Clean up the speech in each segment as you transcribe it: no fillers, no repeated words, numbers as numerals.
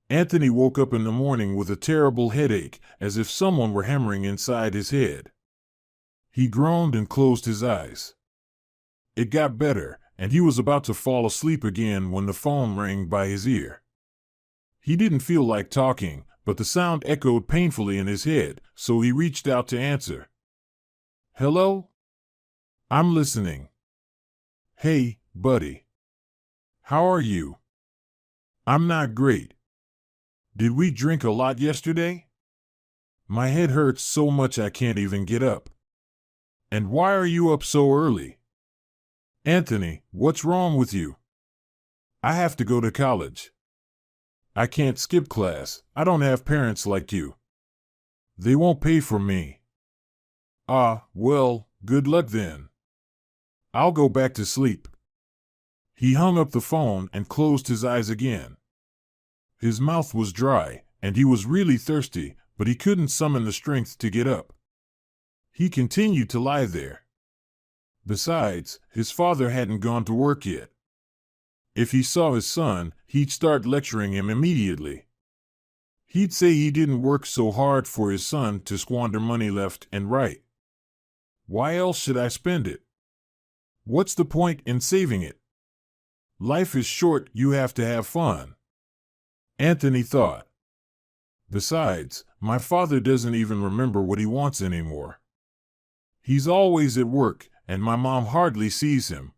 Anthony woke up in the morning with a terrible headache, as if someone were hammering inside his head. He groaned and closed his eyes. It got better, and he was about to fall asleep again when the phone rang by his ear. He didn't feel like talking, but the sound echoed painfully in his head, so he reached out to answer. "Hello? I'm listening." "Hey, buddy. How are you?" "I'm not great. Did we drink a lot yesterday? My head hurts so much I can't even get up." "And why are you up so early?" "Anthony, what's wrong with you?" "I have to go to college. I can't skip class. I don't have parents like you. They won't pay for me." "Ah, well, good luck then. I'll go back to sleep." He hung up the phone and closed his eyes again. His mouth was dry, and he was really thirsty, but he couldn't summon the strength to get up. He continued to lie there. Besides, his father hadn't gone to work yet. If he saw his son, he'd start lecturing him immediately. He'd say he didn't work so hard for his son to squander money left and right. Why else should I spend it? What's the point in saving it? Life is short, you have to have fun. Anthony thought. Besides, my father doesn't even remember what he wants anymore. He's always at work, and my mom hardly sees him.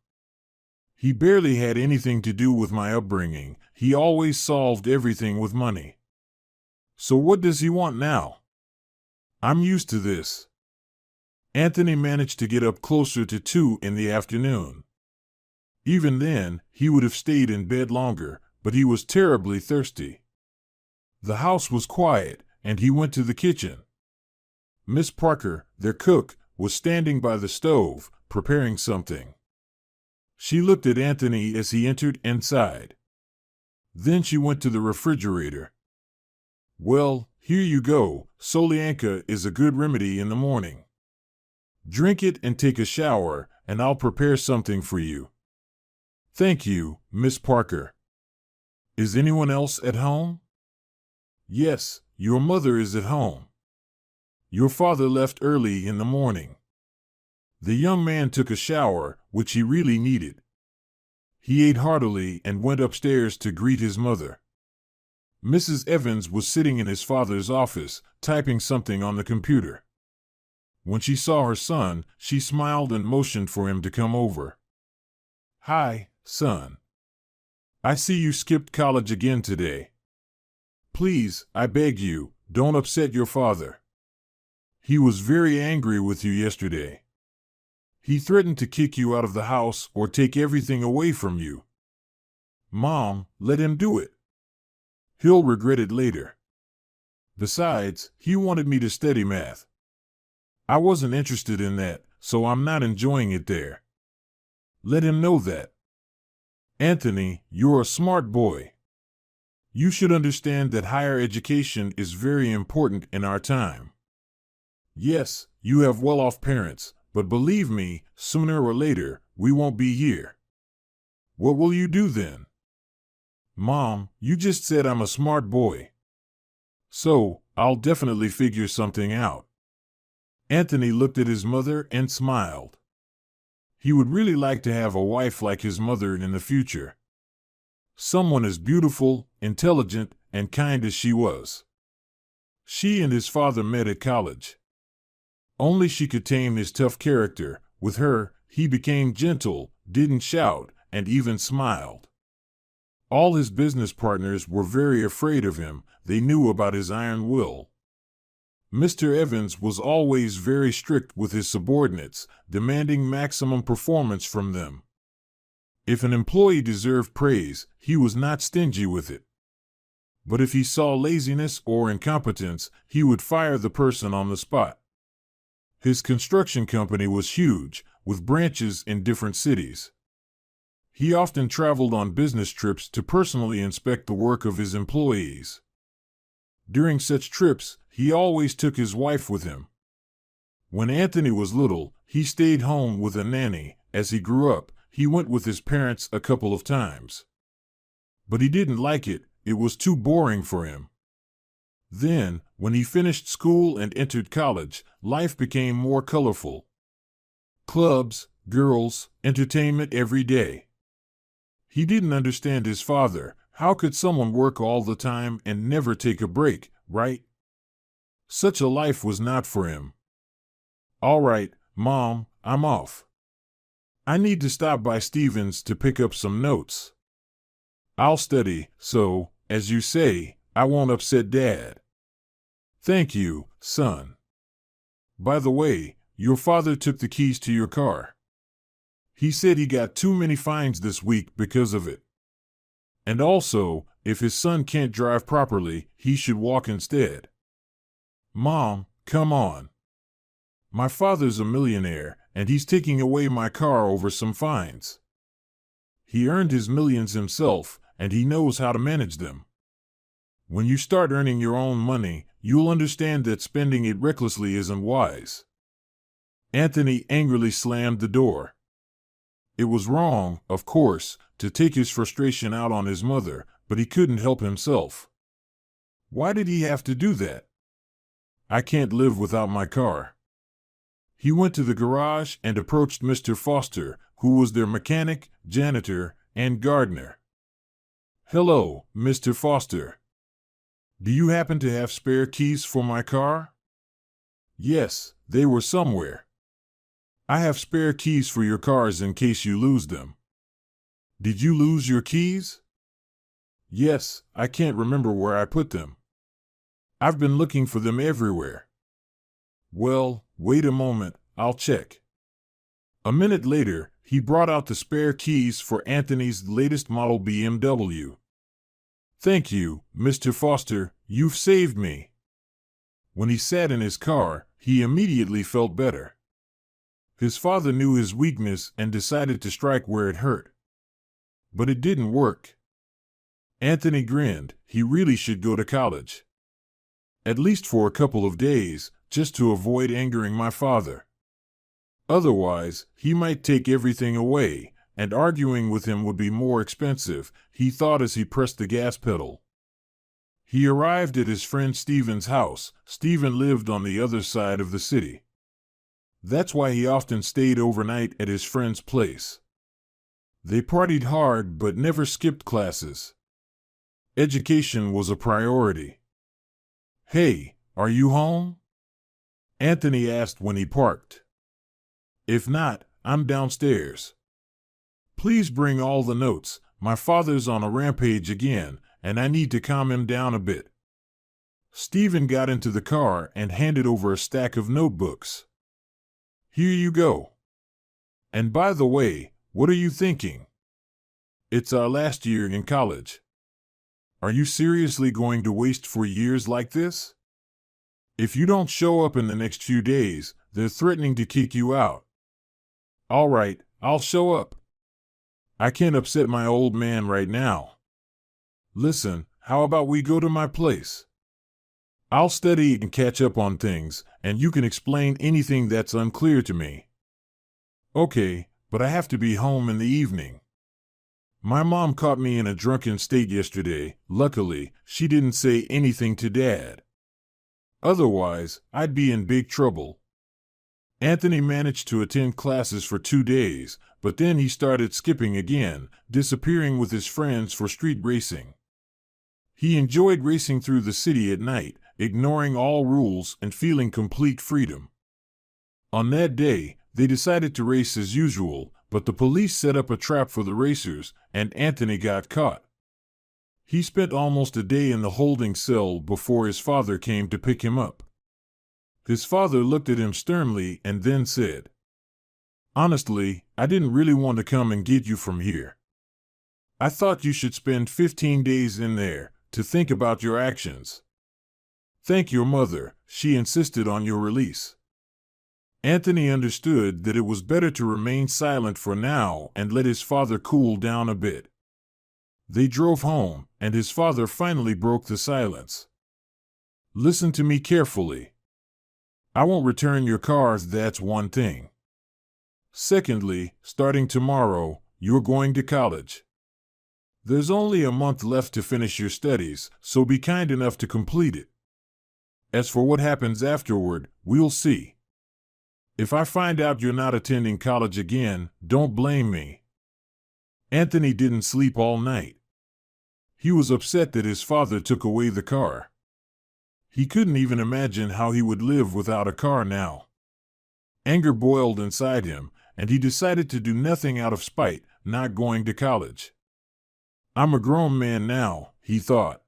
He barely had anything to do with my upbringing. He always solved everything with money. So what does he want now? I'm used to this. Anthony managed to get up closer to 2 in the afternoon. Even then, he would have stayed in bed longer, but he was terribly thirsty. The house was quiet, and he went to the kitchen. Miss Parker, their cook, was standing by the stove, preparing something. She looked at Anthony as he entered inside. Then she went to the refrigerator. "Well, here you go. Solyanka is a good remedy in the morning. Drink it and take a shower, and I'll prepare something for you." "Thank you, Miss Parker. Is anyone else at home?" "Yes, your mother is at home. Your father left early in the morning." The young man took a shower, which he really needed. He ate heartily and went upstairs to greet his mother. Mrs. Evans was sitting in his father's office, typing something on the computer. When she saw her son, she smiled and motioned for him to come over. "Hi, son. I see you skipped college again today. Please, I beg you, don't upset your father. He was very angry with you yesterday. He threatened to kick you out of the house or take everything away from you. Mom, let him do it. He'll regret it later. Besides, he wanted me to study math. I wasn't interested in that, so I'm not enjoying it there. Let him know that. Anthony, you're a smart boy. You should understand that higher education is very important in our time. Yes, you have well-off parents, but believe me, sooner or later, we won't be here. What will you do then?" "Mom, you just said I'm a smart boy. So, I'll definitely figure something out." Anthony looked at his mother and smiled. He would really like to have a wife like his mother in the future. Someone as beautiful, intelligent, and kind as she was. She and his father met at college. Only she could tame his tough character. With her, he became gentle, didn't shout, and even smiled. All his business partners were very afraid of him. They knew about his iron will. Mr. Evans was always very strict with his subordinates, demanding maximum performance from them. If an employee deserved praise, he was not stingy with it. But if he saw laziness or incompetence, he would fire the person on the spot. His construction company was huge, with branches in different cities. He often traveled on business trips to personally inspect the work of his employees. During such trips, he always took his wife with him. When Anthony was little, he stayed home with a nanny. As he grew up, he went with his parents a couple of times. But he didn't like it. It was too boring for him. Then, when he finished school and entered college, life became more colorful. Clubs, girls, entertainment every day. He didn't understand his father. How could someone work all the time and never take a break, right? Such a life was not for him. All right, Mom, I'm off. I need to stop by Stevens to pick up some notes. I'll study, so, as you say, I won't upset Dad. Thank you, son. By the way, your father took the keys to your car. He said he got too many fines this week because of it. And also, if his son can't drive properly, he should walk instead. Mom, come on. My father's a millionaire, and he's taking away my car over some fines. He earned his millions himself, and he knows how to manage them. When you start earning your own money, you'll understand that spending it recklessly isn't wise. Anthony angrily slammed the door. It was wrong, of course, to take his frustration out on his mother, but he couldn't help himself. Why did he have to do that? I can't live without my car. He went to the garage and approached Mr. Foster, who was their mechanic, janitor, and gardener. Hello, Mr. Foster. Do you happen to have spare keys for my car? Yes, they were somewhere. I have spare keys for your cars in case you lose them. Did you lose your keys? Yes, I can't remember where I put them. I've been looking for them everywhere. Well, wait a moment, I'll check. A minute later, he brought out the spare keys for Anthony's latest model BMW. Thank you, Mr. Foster, you've saved me. When he sat in his car, he immediately felt better. His father knew his weakness and decided to strike where it hurt. But it didn't work. Anthony grinned. He really should go to college. At least for a couple of days, just to avoid angering my father. Otherwise, he might take everything away, and arguing with him would be more expensive, he thought as he pressed the gas pedal. He arrived at his friend Stephen's house. Stephen lived on the other side of the city. That's why he often stayed overnight at his friend's place. They partied hard but never skipped classes. Education was a priority. Hey, are you home? Anthony asked when he parked. If not, I'm downstairs. Please bring all the notes. My father's on a rampage again, and I need to calm him down a bit. Stephen got into the car and handed over a stack of notebooks. Here you go. And by the way, what are you thinking? It's our last year in college. Are you seriously going to waste 4 years like this? If you don't show up in the next few days, they're threatening to kick you out. All right, I'll show up. I can't upset my old man right now. Listen, how about we go to my place? I'll study and catch up on things, and you can explain anything that's unclear to me. Okay, but I have to be home in the evening. My mom caught me in a drunken state yesterday. Luckily, she didn't say anything to Dad. Otherwise, I'd be in big trouble. Anthony managed to attend classes for 2 days, but then he started skipping again, disappearing with his friends for street racing. He enjoyed racing through the city at night, ignoring all rules and feeling complete freedom. On that day, they decided to race as usual, but the police set up a trap for the racers, and Anthony got caught. He spent almost a day in the holding cell before his father came to pick him up. His father looked at him sternly and then said, "Honestly, I didn't really want to come and get you from here. I thought you should spend 15 days in there to think about your actions. Thank your mother, she insisted on your release." Anthony understood that it was better to remain silent for now and let his father cool down a bit. They drove home, and his father finally broke the silence. "Listen to me carefully. I won't return your car, that's one thing. Secondly, starting tomorrow, you're going to college. There's only a month left to finish your studies, so be kind enough to complete it. As for what happens afterward, we'll see. If I find out you're not attending college again, don't blame me. Anthony didn't sleep all night. He was upset that his father took away the car. He couldn't even imagine how he would live without a car now. Anger boiled inside him, and he decided to do nothing out of spite, not going to college. I'm a grown man now, he thought.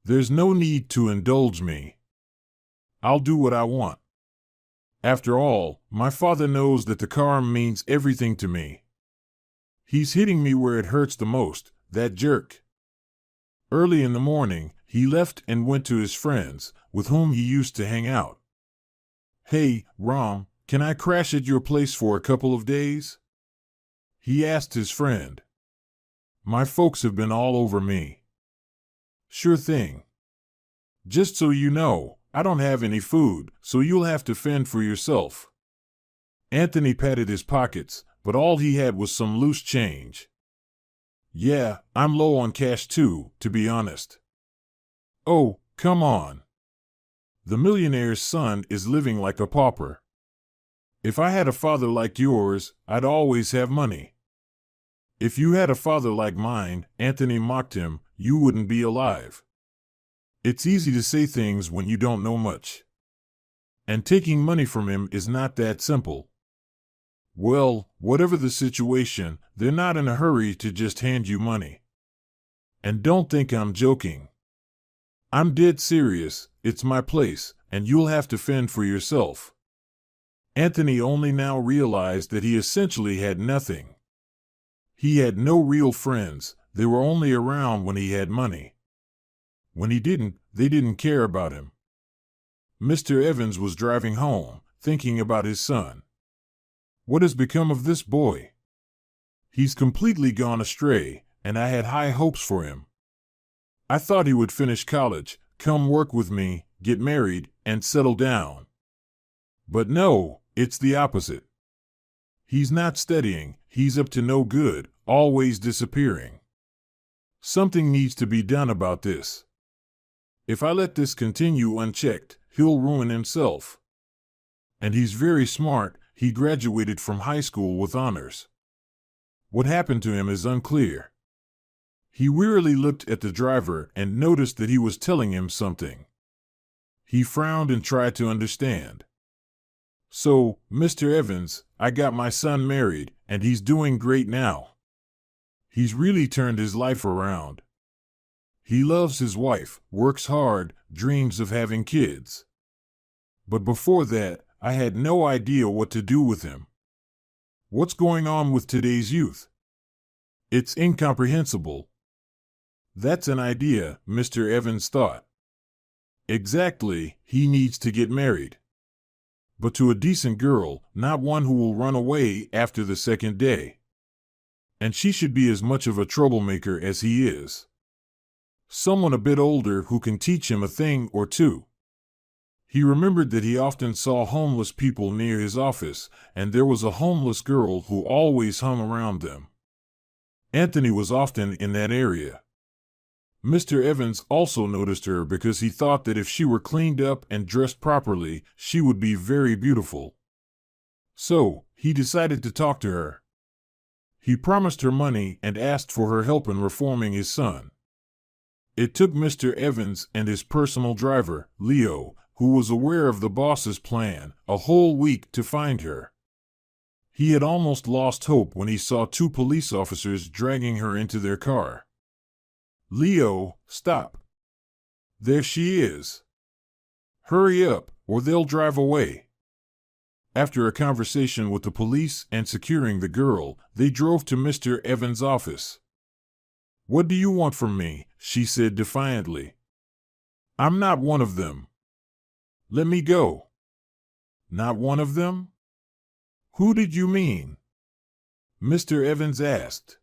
There's no need to indulge me. I'll do what I want. After all, my father knows that the car means everything to me. He's hitting me where it hurts the most, that jerk. Early in the morning, he left and went to his friends, with whom he used to hang out. Hey, Rom, can I crash at your place for a couple of days? He asked his friend. My folks have been all over me. Sure thing. Just so you know, I don't have any food, so you'll have to fend for yourself. Anthony patted his pockets, but all he had was some loose change. Yeah, I'm low on cash too, to be honest. Oh, come on. The millionaire's son is living like a pauper. If I had a father like yours, I'd always have money. If you had a father like mine, Anthony mocked him, you wouldn't be alive. It's easy to say things when you don't know much. And taking money from him is not that simple. Well, whatever the situation, they're not in a hurry to just hand you money. And don't think I'm joking. I'm dead serious, it's my place, and you'll have to fend for yourself. Anthony only now realized that he essentially had nothing. He had no real friends, they were only around when he had money. When he didn't, they didn't care about him. Mr. Evans was driving home, thinking about his son. What has become of this boy? He's completely gone astray, and I had high hopes for him. I thought he would finish college, come work with me, get married, and settle down. But no, it's the opposite. He's not studying, he's up to no good, always disappearing. Something needs to be done about this. If I let this continue unchecked, he'll ruin himself. And he's very smart, he graduated from high school with honors. What happened to him is unclear. He wearily looked at the driver and noticed that he was telling him something. He frowned and tried to understand. So, Mr. Evans, I got my son married, and he's doing great now. He's really turned his life around. He loves his wife, works hard, dreams of having kids. But before that, I had no idea what to do with him. What's going on with today's youth? It's incomprehensible. That's an idea, Mr. Evans thought. Exactly, he needs to get married. But to a decent girl, not one who will run away after the second day. And she should be as much of a troublemaker as he is. Someone a bit older who can teach him a thing or two. He remembered that he often saw homeless people near his office, and there was a homeless girl who always hung around them. Anthony was often in that area. Mr. Evans also noticed her because he thought that if she were cleaned up and dressed properly, she would be very beautiful. So, he decided to talk to her. He promised her money and asked for her help in reforming his son. It took Mr. Evans and his personal driver, Leo, who was aware of the boss's plan, a whole week to find her. He had almost lost hope when he saw two police officers dragging her into their car. Leo, stop. There she is. Hurry up, or they'll drive away. After a conversation with the police and securing the girl, they drove to Mr. Evans' office. What do you want from me? She said defiantly. I'm not one of them. Let me go. Not one of them? Who did you mean? Mr. Evans asked.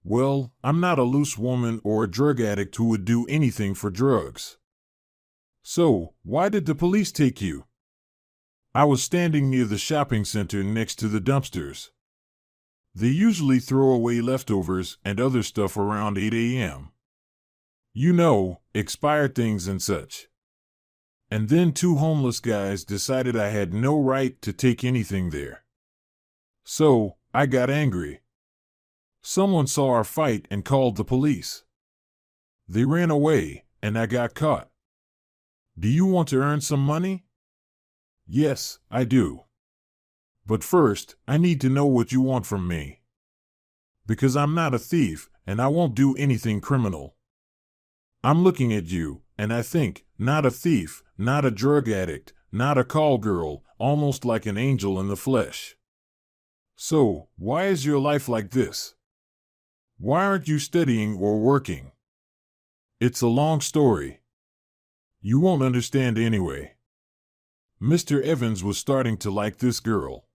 Well, I'm not a loose woman or a drug addict who would do anything for drugs. So, why did the police take you? I was standing near the shopping center next to the dumpsters. They usually throw away leftovers and other stuff around 8 a.m. You know, expired things and such. And then two homeless guys decided I had no right to take anything there. So, I got angry. Someone saw our fight and called the police. They ran away, and I got caught. Do you want to earn some money? Yes, I do. But first, I need to know what you want from me. Because I'm not a thief, and I won't do anything criminal. I'm looking at you, and I think, not a thief, not a drug addict, not a call girl, almost like an angel in the flesh. So, why is your life like this? Why aren't you studying or working? It's a long story. You won't understand anyway. Mr. Evans was starting to like this girl.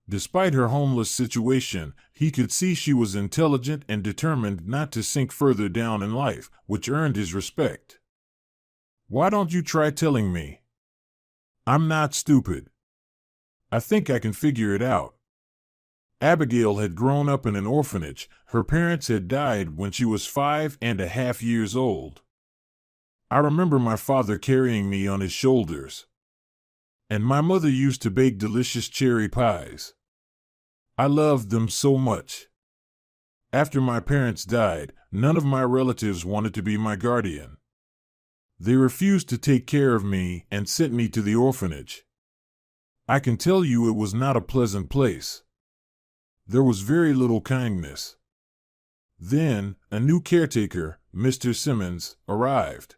Despite her homeless situation, he could see she was intelligent and determined not to sink further down in life, which earned his respect. Why don't you try telling me? I'm not stupid. I think I can figure it out. Abigail had grown up in an orphanage. Her parents had died when she was 5.5 years old. I remember my father carrying me on his shoulders. And my mother used to bake delicious cherry pies. I loved them so much. After my parents died, none of my relatives wanted to be my guardian. They refused to take care of me and sent me to the orphanage. I can tell you it was not a pleasant place. There was very little kindness. Then, a new caretaker, Mr. Simmons, arrived.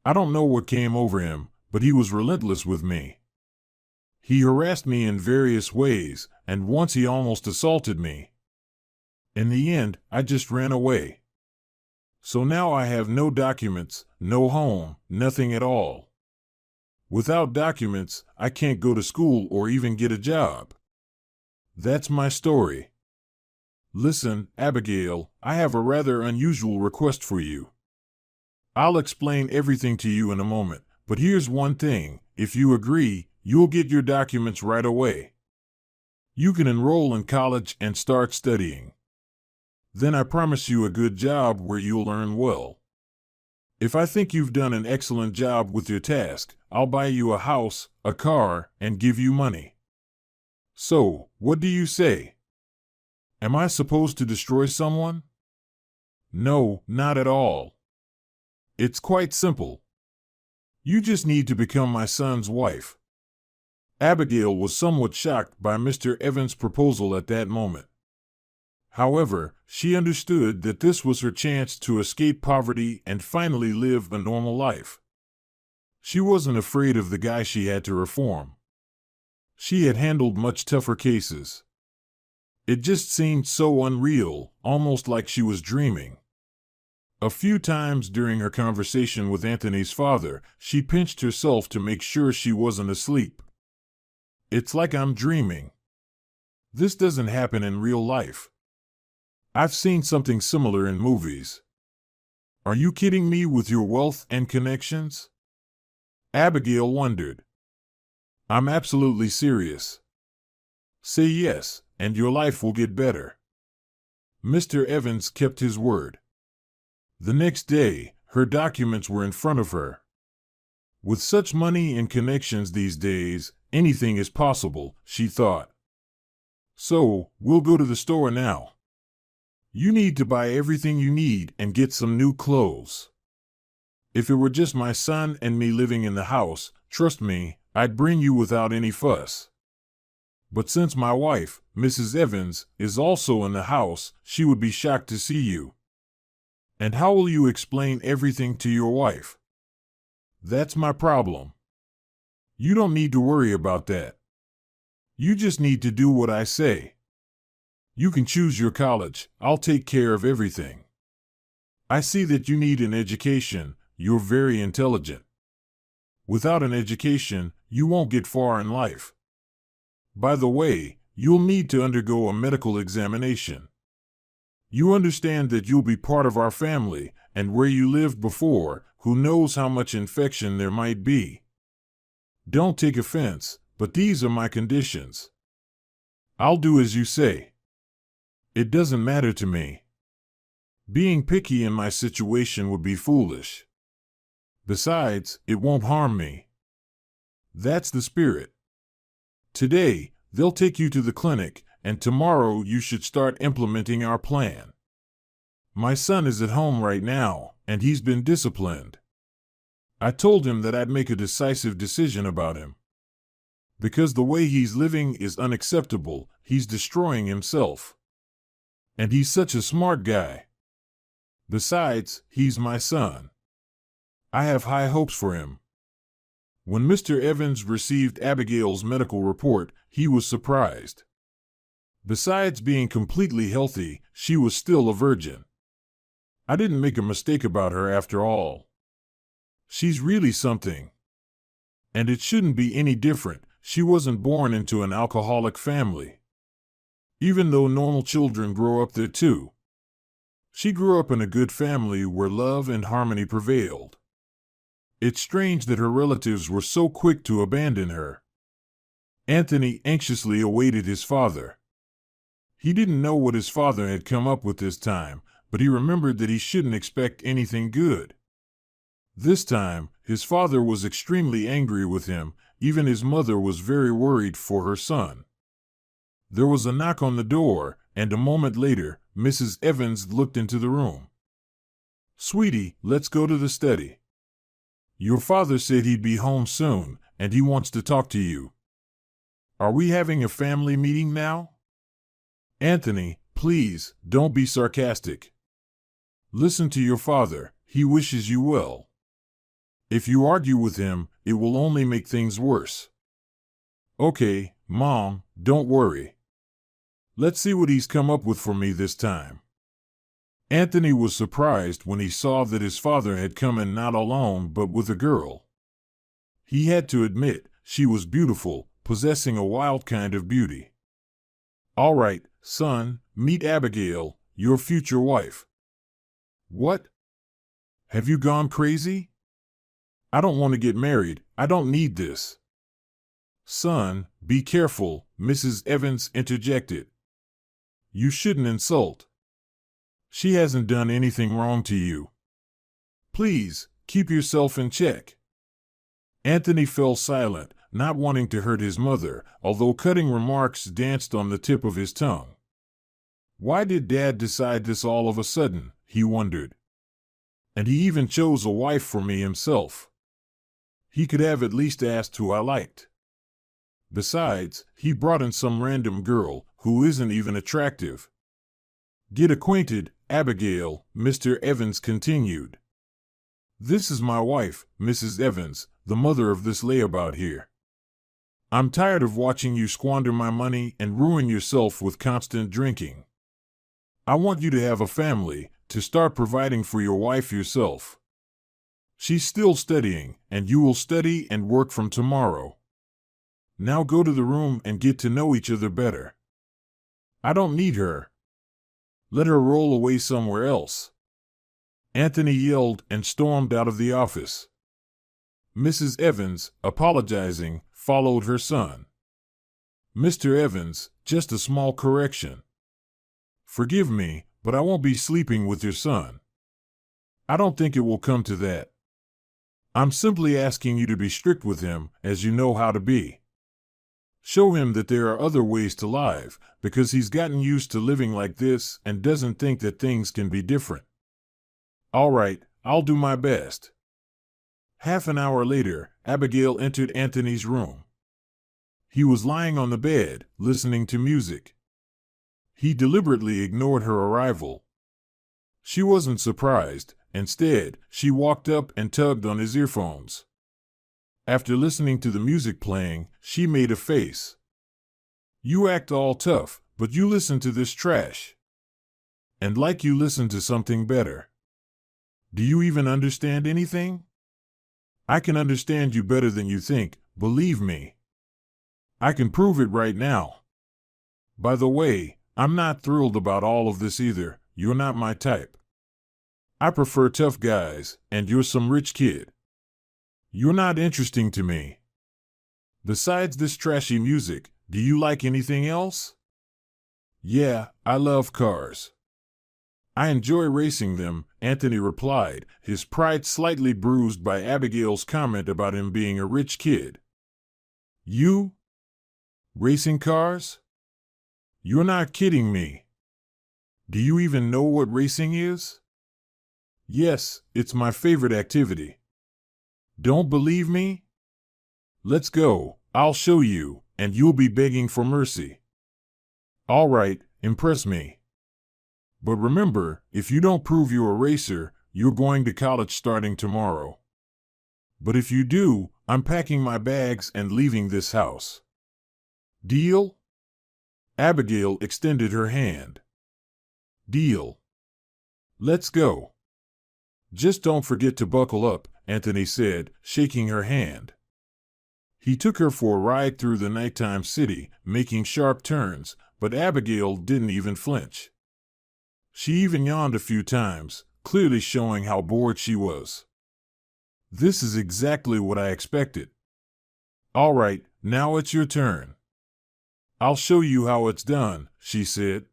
I don't know what came over him, but he was relentless with me. He harassed me in various ways, and once he almost assaulted me. In the end, I just ran away. So now I have no documents, no home, nothing at all. Without documents, I can't go to school or even get a job. That's my story. Listen, Abigail, I have a rather unusual request for you. I'll explain everything to you in a moment, but here's one thing. If you agree, you'll get your documents right away. You can enroll in college and start studying. Then I promise you a good job where you'll earn well. If I think you've done an excellent job with your task, I'll buy you a house, a car, and give you money. So, what do you say? Am I supposed to destroy someone? No, not at all. It's quite simple. You just need to become my son's wife. Abigail was somewhat shocked by Mr. Evans' proposal at that moment. However, she understood that this was her chance to escape poverty and finally live a normal life. She wasn't afraid of the guy she had to reform. She had handled much tougher cases. It just seemed so unreal, almost like she was dreaming. A few times during her conversation with Anthony's father, she pinched herself to make sure she wasn't asleep. It's like I'm dreaming. This doesn't happen in real life. I've seen something similar in movies. Are you kidding me with your wealth and connections? Abigail wondered. I'm absolutely serious. Say yes, and your life will get better. Mr. Evans kept his word. The next day, her documents were in front of her. With such money and connections these days, anything is possible, she thought. So, we'll go to the store now. You need to buy everything you need and get some new clothes. If it were just my son and me living in the house, trust me, I'd bring you without any fuss. But since my wife, Mrs. Evans, is also in the house, she would be shocked to see you. And how will you explain everything to your wife? That's my problem. You don't need to worry about that. You just need to do what I say. You can choose your college, I'll take care of everything. I see that you need an education, you're very intelligent. Without an education, you won't get far in life. By the way, you'll need to undergo a medical examination. You understand that you'll be part of our family, and where you lived before, who knows how much infection there might be. Don't take offense, but these are my conditions. I'll do as you say. It doesn't matter to me. Being picky in my situation would be foolish. Besides, it won't harm me. That's the spirit. Today, they'll take you to the clinic, and tomorrow you should start implementing our plan. My son is at home right now, and he's been disciplined. I told him that I'd make a decisive decision about him. Because the way he's living is unacceptable, he's destroying himself. And he's such a smart guy. Besides, he's my son. I have high hopes for him. When Mr. Evans received Abigail's medical report, he was surprised. Besides being completely healthy, she was still a virgin. I didn't make a mistake about her after all. She's really something. And it shouldn't be any different. She wasn't born into an alcoholic family. Even though normal children grow up there too. She grew up in a good family where love and harmony prevailed. It's strange that her relatives were so quick to abandon her. Anthony anxiously awaited his father. He didn't know what his father had come up with this time, but he remembered that he shouldn't expect anything good. This time, his father was extremely angry with him. Even his mother was very worried for her son. There was a knock on the door, and a moment later, Mrs. Evans looked into the room. "Sweetie, let's go to the study. Your father said he'd be home soon, and he wants to talk to you. Are we having a family meeting now?" "Anthony, please, don't be sarcastic. Listen to your father, he wishes you well. If you argue with him, it will only make things worse." "Okay, Mom, don't worry. Let's see what he's come up with for me this time." Anthony was surprised when he saw that his father had come in not alone but with a girl. He had to admit, she was beautiful, possessing a wild kind of beauty. "All right, son, meet Abigail, your future wife." "What? Have you gone crazy? I don't want to get married. I don't need this." "Son, be careful," Mrs. Evans interjected. "You shouldn't insult. She hasn't done anything wrong to you. Please, keep yourself in check." Anthony fell silent, not wanting to hurt his mother, although cutting remarks danced on the tip of his tongue. Why did Dad decide this all of a sudden, he wondered. And he even chose a wife for me himself. He could have at least asked who I liked. Besides, he brought in some random girl who isn't even attractive. "Get acquainted, Abigail," Mr. Evans continued. "This is my wife, Mrs. Evans, the mother of this layabout here. I'm tired of watching you squander my money and ruin yourself with constant drinking. I want you to have a family, to start providing for your wife yourself. She's still studying, and you will study and work from tomorrow. Now go to the room and get to know each other better. I don't need her. Let her roll away somewhere else." Anthony yelled and stormed out of the office. Mrs. Evans, apologizing, followed her son. "Mr. Evans, just a small correction. Forgive me, but I won't be sleeping with your son. I don't think it will come to that. I'm simply asking you to be strict with him, as you know how to be. Show him that there are other ways to live, because he's gotten used to living like this and doesn't think that things can be different." "All right, I'll do my best." Half an hour later, Abigail entered Anthony's room. He was lying on the bed, listening to music. He deliberately ignored her arrival. She wasn't surprised. Instead, she walked up and tugged on his earphones. After listening to the music playing, she made a face. "You act all tough, but you listen to this trash. And like you listen to something better. Do you even understand anything? I can understand you better than you think, believe me. I can prove it right now. By the way, I'm not thrilled about all of this either. You're not my type. I prefer tough guys, and you're some rich kid. You're not interesting to me. Besides this trashy music, do you like anything else?" Yeah, I love cars. I enjoy racing them, Anthony replied, his pride slightly bruised by Abigail's comment about him being a rich kid. You? Racing cars? You're not kidding me. Do you even know what racing is? Yes, it's my favorite activity. Don't believe me? Let's go, I'll show you, and you'll be begging for mercy. All right, impress me. But remember, if you don't prove you're a racer, you're going to college starting tomorrow. But if you do, I'm packing my bags and leaving this house. Deal? Abigail extended her hand. Deal. Let's go. Just don't forget to buckle up, Anthony said, shaking her hand. He took her for a ride through the nighttime city, making sharp turns, but Abigail didn't even flinch. She even yawned a few times, clearly showing how bored she was. This is exactly what I expected. All right, now it's your turn. I'll show you how it's done, she said.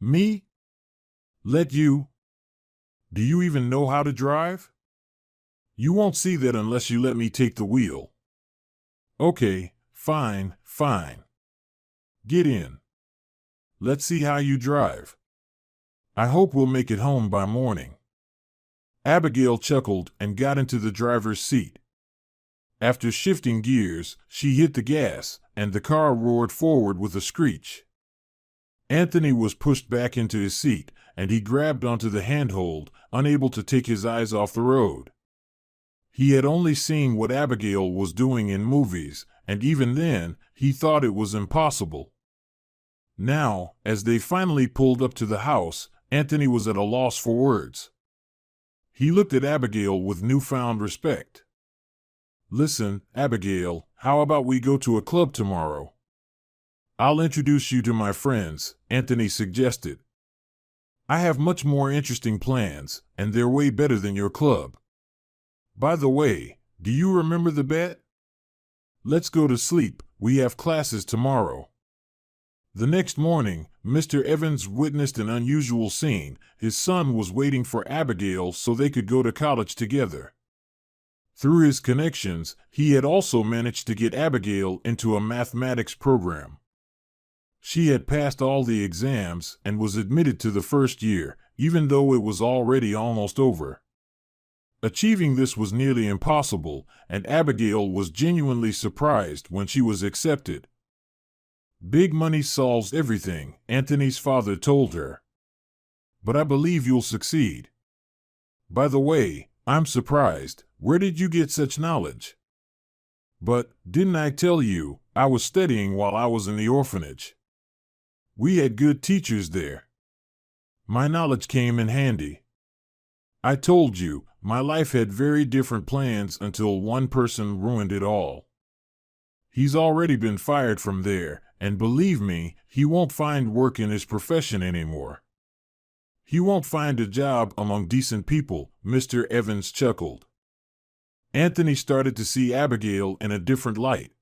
Me? Let you? Do you even know how to drive? You won't see that unless you let me take the wheel. Okay, fine. Get in. Let's see how you drive. I hope we'll make it home by morning. Abigail chuckled and got into the driver's seat. After shifting gears, she hit the gas, and the car roared forward with a screech. Anthony was pushed back into his seat, and he grabbed onto the handhold, unable to take his eyes off the road. He had only seen what Abigail was doing in movies, and even then, he thought it was impossible. Now, as they finally pulled up to the house, Anthony was at a loss for words. He looked at Abigail with newfound respect. Listen, Abigail, how about we go to a club tomorrow? I'll introduce you to my friends, Anthony suggested. I have much more interesting plans, and they're way better than your club. By the way, do you remember the bet? Let's go to sleep, we have classes tomorrow. The next morning, Mr. Evans witnessed an unusual scene. His son was waiting for Abigail so they could go to college together. Through his connections, he had also managed to get Abigail into a mathematics program. She had passed all the exams and was admitted to the first year, even though it was already almost over. Achieving this was nearly impossible, and Abigail was genuinely surprised when she was accepted. Big money solves everything, Anthony's father told her. But I believe you'll succeed. By the way, I'm surprised. Where did you get such knowledge? But, didn't I tell you, I was studying while I was in the orphanage. We had good teachers there. My knowledge came in handy. I told you, my life had very different plans until one person ruined it all. He's already been fired from there, and believe me, he won't find work in his profession anymore. He won't find a job among decent people, Mr. Evans chuckled. Anthony started to see Abigail in a different light.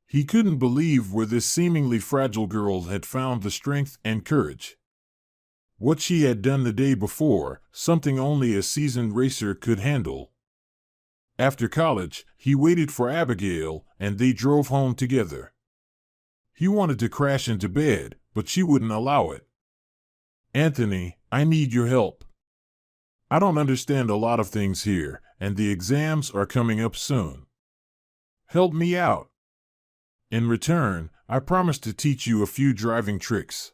He couldn't believe where this seemingly fragile girl had found the strength and courage. What she had done the day before, something only a seasoned racer could handle. After college, he waited for Abigail, and they drove home together. He wanted to crash into bed, but she wouldn't allow it. Anthony, I need your help. I don't understand a lot of things here, and the exams are coming up soon. Help me out. In return, I promise to teach you a few driving tricks.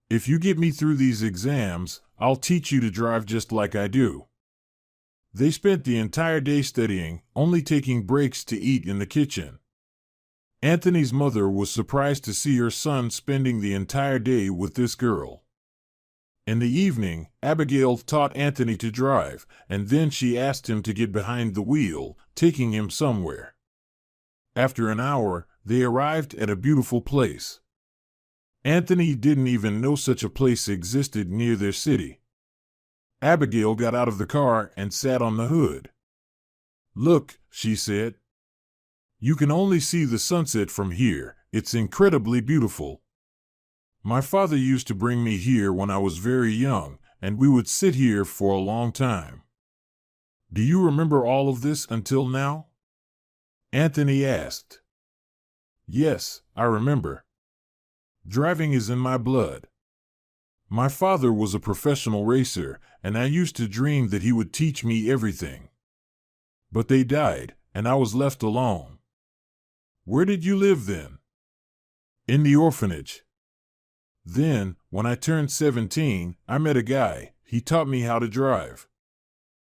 If you get me through these exams, I'll teach you to drive just like I do. They spent the entire day studying, only taking breaks to eat in the kitchen. Anthony's mother was surprised to see her son spending the entire day with this girl. In the evening, Abigail taught Anthony to drive, and then she asked him to get behind the wheel, taking him somewhere. After an hour, they arrived at a beautiful place. Anthony didn't even know such a place existed near their city. Abigail got out of the car and sat on the hood. Look, she said. You can only see the sunset from here. It's incredibly beautiful. My father used to bring me here when I was very young, and we would sit here for a long time. Do you remember all of this until now? Anthony asked. Yes, I remember. Driving is in my blood. My father was a professional racer, and I used to dream that he would teach me everything. But they died, and I was left alone. Where did you live then? In the orphanage. Then, when I turned 17, I met a guy. He taught me how to drive.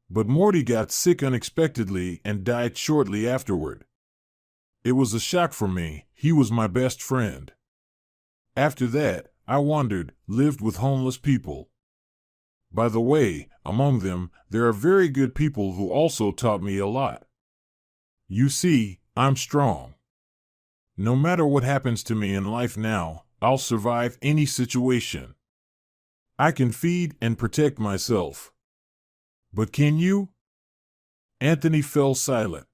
But Morty got sick unexpectedly and died shortly afterward. It was a shock for me. He was my best friend. After that, I wandered, lived with homeless people. By the way, among them, there are very good people who also taught me a lot. You see, I'm strong. No matter what happens to me in life now, I'll survive any situation. I can feed and protect myself. But can you? Anthony fell silent.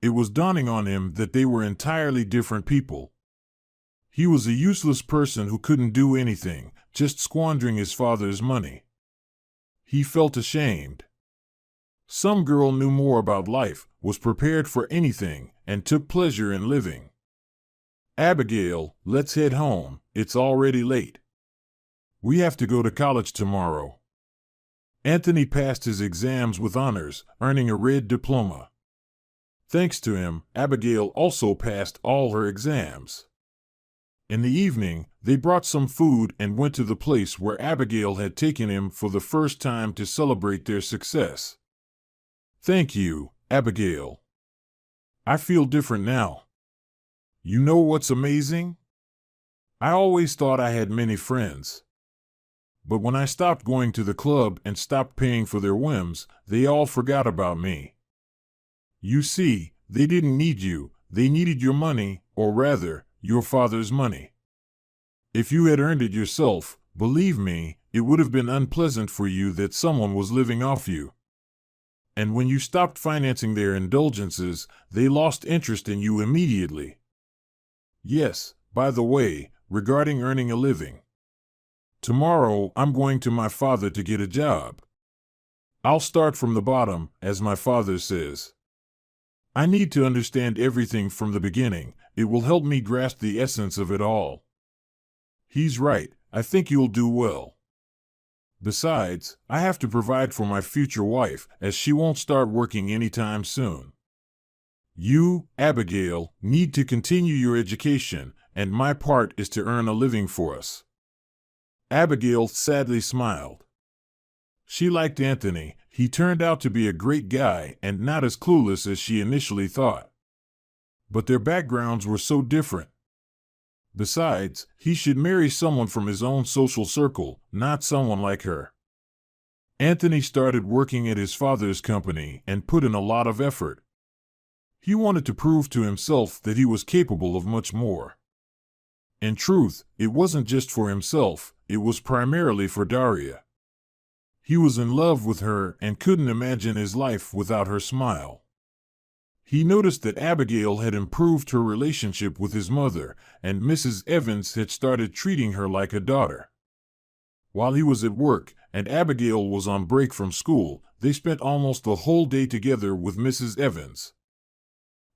It was dawning on him that they were entirely different people. He was a useless person who couldn't do anything, just squandering his father's money. He felt ashamed. Some girl knew more about life, was prepared for anything, and took pleasure in living. Abigail, let's head home. It's already late. We have to go to college tomorrow. Anthony passed his exams with honors, earning a red diploma. Thanks to him, Abigail also passed all her exams. In the evening, they brought some food and went to the place where Abigail had taken him for the first time to celebrate their success. Thank you, Abigail. I feel different now. You know what's amazing? I always thought I had many friends. But when I stopped going to the club and stopped paying for their whims, they all forgot about me. You see, they didn't need you, they needed your money, or rather, your father's money. If you had earned it yourself, believe me, it would have been unpleasant for you that someone was living off you. And when you stopped financing their indulgences, they lost interest in you immediately. Yes, by the way, regarding earning a living. Tomorrow, I'm going to my father to get a job. I'll start from the bottom, as my father says. I need to understand everything from the beginning. It will help me grasp the essence of it all. He's right. I think you'll do well. Besides, I have to provide for my future wife, as she won't start working anytime soon. You, Abigail, need to continue your education, and my part is to earn a living for us. Abigail sadly smiled. She liked Anthony. He turned out to be a great guy and not as clueless as she initially thought. But their backgrounds were so different. Besides, he should marry someone from his own social circle, not someone like her. Anthony started working at his father's company and put in a lot of effort. He wanted to prove to himself that he was capable of much more. In truth, it wasn't just for himself, it was primarily for Daria. He was in love with her and couldn't imagine his life without her smile. He noticed that Abigail had improved her relationship with his mother, and Mrs. Evans had started treating her like a daughter. While he was at work and Abigail was on break from school, they spent almost the whole day together with Mrs. Evans.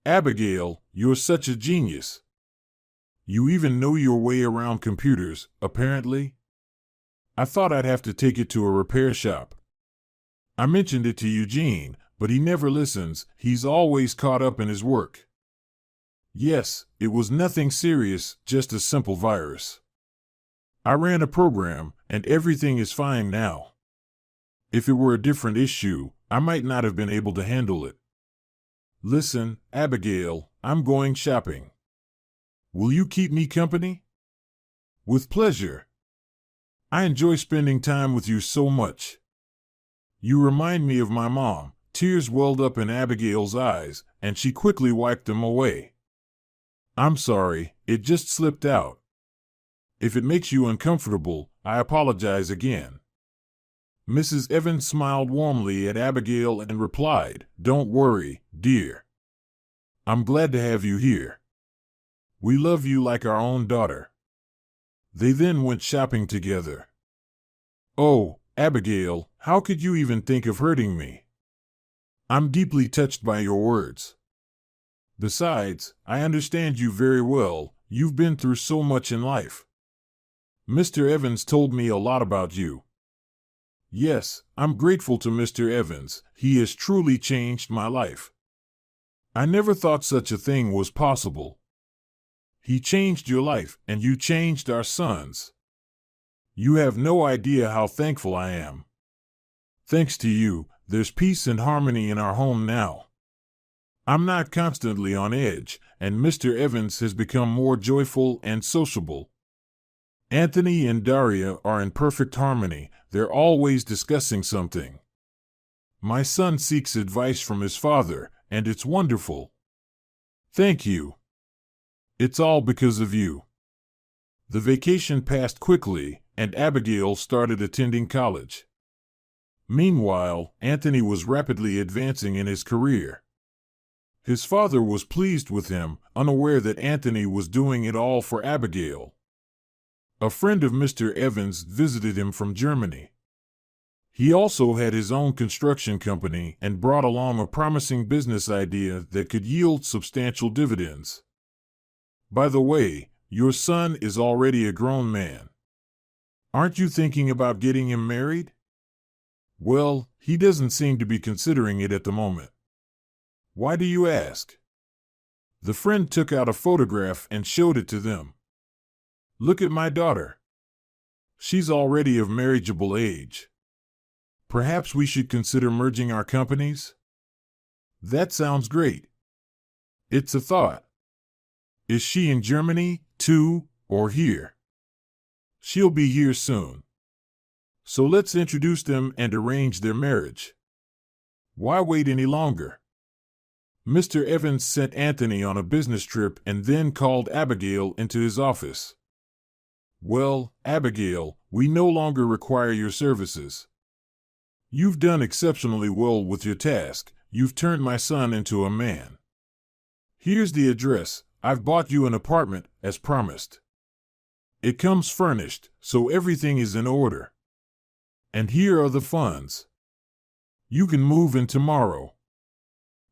Abigail, you're such a genius. You even know your way around computers, apparently. I thought I'd have to take it to a repair shop. I mentioned it to Eugene, but he never listens. He's always caught up in his work. Yes, it was nothing serious, just a simple virus. I ran a program, and everything is fine now. If it were a different issue, I might not have been able to handle it. Listen, Abigail, I'm going shopping. Will you keep me company? With pleasure. I enjoy spending time with you so much. You remind me of my mom. Tears welled up in Abigail's eyes, and she quickly wiped them away. I'm sorry, it just slipped out. If it makes you uncomfortable, I apologize again. Mrs. Evans smiled warmly at Abigail and replied, Don't worry, dear. I'm glad to have you here. We love you like our own daughter. They then went shopping together. Oh, Abigail, how could you even think of hurting me? I'm deeply touched by your words. Besides, I understand you very well. You've been through so much in life. Mr. Evans told me a lot about you. Yes, I'm grateful to Mr. Evans. He has truly changed my life. I never thought such a thing was possible. He changed your life, and you changed our son's. You have no idea how thankful I am. Thanks to you, there's peace and harmony in our home now. I'm not constantly on edge, and Mr. Evans has become more joyful and sociable. Anthony and Daria are in perfect harmony. They're always discussing something. My son seeks advice from his father, and it's wonderful. Thank you. It's all because of you. The vacation passed quickly, and Abigail started attending college. Meanwhile, Anthony was rapidly advancing in his career. His father was pleased with him, unaware that Anthony was doing it all for Abigail. A friend of Mr. Evans visited him from Germany. He also had his own construction company and brought along a promising business idea that could yield substantial dividends. By the way, your son is already a grown man. Aren't you thinking about getting him married? Well, he doesn't seem to be considering it at the moment. Why do you ask? The friend took out a photograph and showed it to them. Look at my daughter. She's already of marriageable age. Perhaps we should consider merging our companies? That sounds great. It's a thought. Is she in Germany, too, or here? She'll be here soon. So let's introduce them and arrange their marriage. Why wait any longer? Mr. Evans sent Anthony on a business trip and then called Abigail into his office. Well, Abigail, we no longer require your services. You've done exceptionally well with your task. You've turned my son into a man. Here's the address. I've bought you an apartment, as promised. It comes furnished, so everything is in order. And here are the funds. You can move in tomorrow.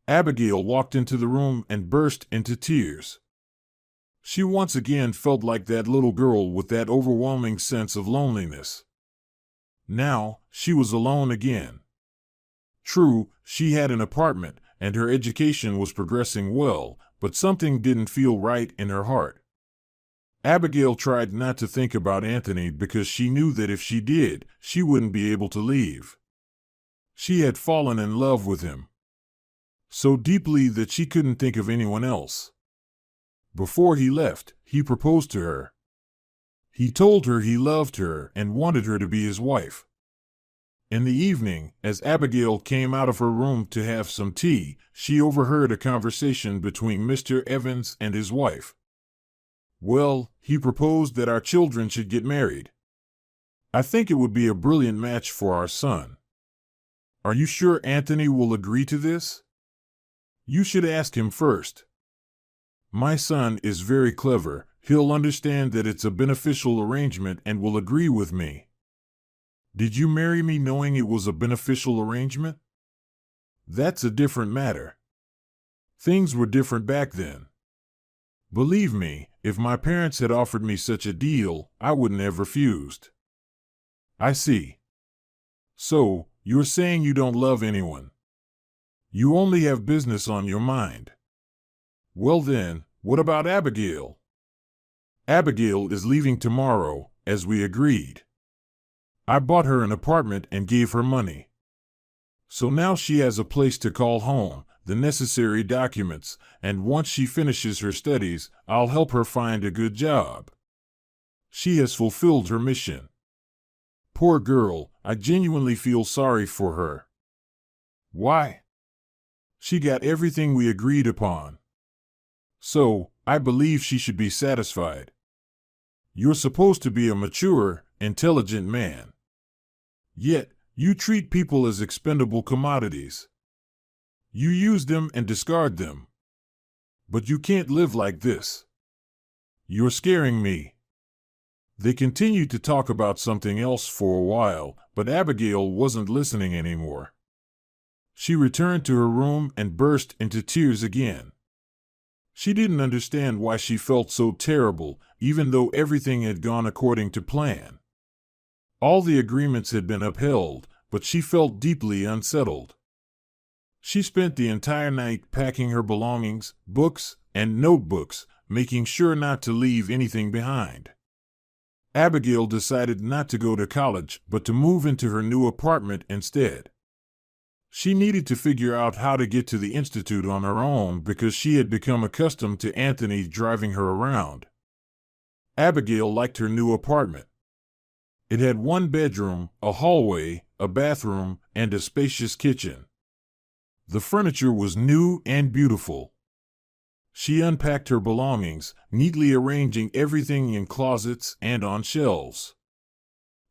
Abigail walked into the room and burst into tears. She once again felt like that little girl with that overwhelming sense of loneliness. Now, she was alone again. True, she had an apartment, and her education was progressing well, but something didn't feel right in her heart. Abigail tried not to think about Anthony because she knew that if she did, she wouldn't be able to leave. She had fallen in love with him. So deeply that she couldn't think of anyone else. Before he left, he proposed to her. He told her he loved her and wanted her to be his wife. In the evening, as Abigail came out of her room to have some tea, she overheard a conversation between Mr. Evans and his wife. Well, he proposed that our children should get married. I think it would be a brilliant match for our son. Are you sure Anthony will agree to this? You should ask him first. My son is very clever. He'll understand that it's a beneficial arrangement and will agree with me. Did you marry me knowing it was a beneficial arrangement? That's a different matter. Things were different back then. Believe me, if my parents had offered me such a deal, I wouldn't have refused. I see. So, you're saying you don't love anyone. You only have business on your mind. Well then, what about Abigail? Abigail is leaving tomorrow, as we agreed. I bought her an apartment and gave her money. So now she has a place to call home, the necessary documents, and once she finishes her studies, I'll help her find a good job. She has fulfilled her mission. Poor girl, I genuinely feel sorry for her. Why? She got everything we agreed upon. So, I believe she should be satisfied. You're supposed to be a mature, intelligent man. Yet, you treat people as expendable commodities. You use them and discard them. But you can't live like this. You're scaring me. They continued to talk about something else for a while, but Abigail wasn't listening anymore. She returned to her room and burst into tears again. She didn't understand why she felt so terrible, even though everything had gone according to plan. All the agreements had been upheld, but she felt deeply unsettled. She spent the entire night packing her belongings, books, and notebooks, making sure not to leave anything behind. Abigail decided not to go to college, but to move into her new apartment instead. She needed to figure out how to get to the institute on her own because she had become accustomed to Anthony driving her around. Abigail liked her new apartment. It had one bedroom, a hallway, a bathroom, and a spacious kitchen. The furniture was new and beautiful. She unpacked her belongings, neatly arranging everything in closets and on shelves.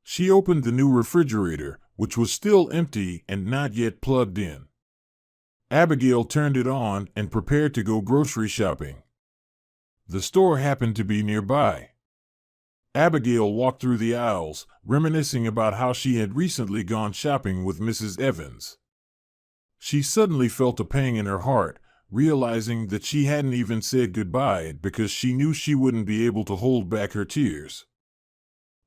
She opened the new refrigerator, which was still empty and not yet plugged in. Abigail turned it on and prepared to go grocery shopping. The store happened to be nearby. Abigail walked through the aisles, reminiscing about how she had recently gone shopping with Mrs. Evans. She suddenly felt a pang in her heart, realizing that she hadn't even said goodbye because she knew she wouldn't be able to hold back her tears.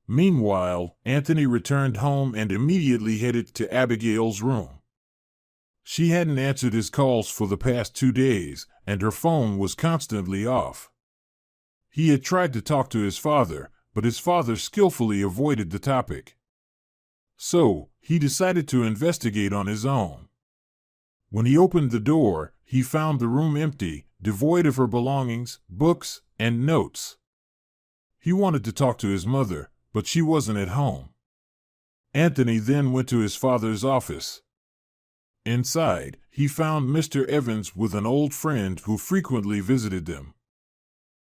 Meanwhile, Anthony returned home and immediately headed to Abigail's room. She hadn't answered his calls for the past 2 days, and her phone was constantly off. He had tried to talk to his father, but his father skillfully avoided the topic. So, he decided to investigate on his own. When he opened the door, he found the room empty, devoid of her belongings, books, and notes. He wanted to talk to his mother, but she wasn't at home. Anthony then went to his father's office. Inside, he found Mr. Evans with an old friend who frequently visited them.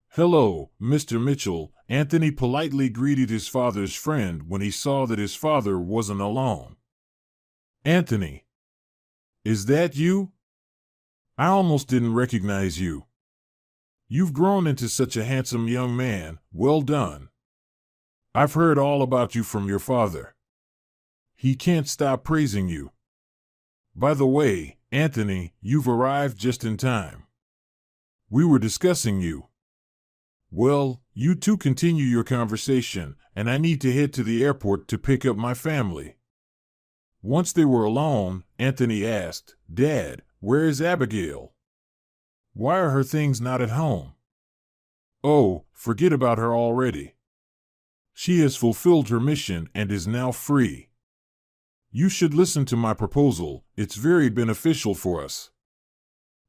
"Hello, Mr. Mitchell," Anthony politely greeted his father's friend when he saw that his father wasn't alone. "Anthony, is that you? I almost didn't recognize you. You've grown into such a handsome young man, well done. I've heard all about you from your father. He can't stop praising you. By the way, Anthony, you've arrived just in time. We were discussing you. Well, you two continue your conversation, and I need to head to the airport to pick up my family." Once they were alone, Anthony asked, "Dad, where is Abigail? Why are her things not at home?" "Oh, forget about her already. She has fulfilled her mission and is now free. You should listen to my proposal, it's very beneficial for us."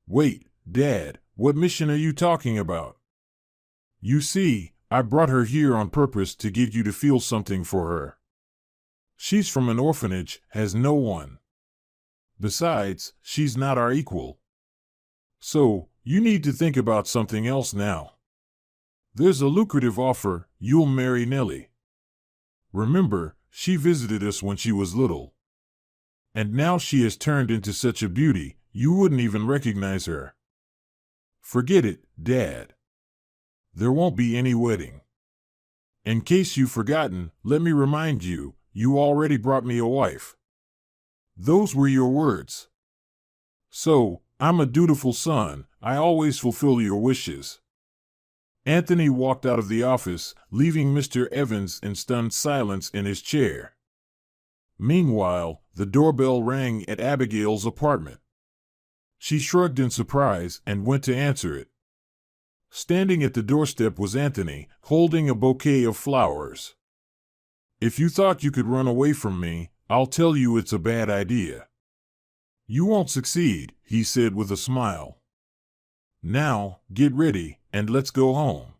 "Wait, Dad, what mission are you talking about?" "You see, I brought her here on purpose to get you to feel something for her. She's from an orphanage, has no one. Besides, she's not our equal. So, you need to think about something else now. There's a lucrative offer, you'll marry Nellie. Remember, she visited us when she was little. And now she has turned into such a beauty, you wouldn't even recognize her. Forget it, Dad. There won't be any wedding. In case you've forgotten, let me remind you, you already brought me a wife. Those were your words. So, I'm a dutiful son, I always fulfill your wishes." Anthony walked out of the office, leaving Mr. Evans in stunned silence in his chair. Meanwhile, the doorbell rang at Abigail's apartment. She shrugged in surprise and went to answer it. Standing at the doorstep was Anthony, holding a bouquet of flowers. "If you thought you could run away from me, I'll tell you it's a bad idea. You won't succeed," he said with a smile. "Now, get ready, and let's go home.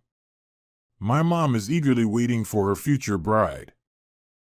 My mom is eagerly waiting for her future bride."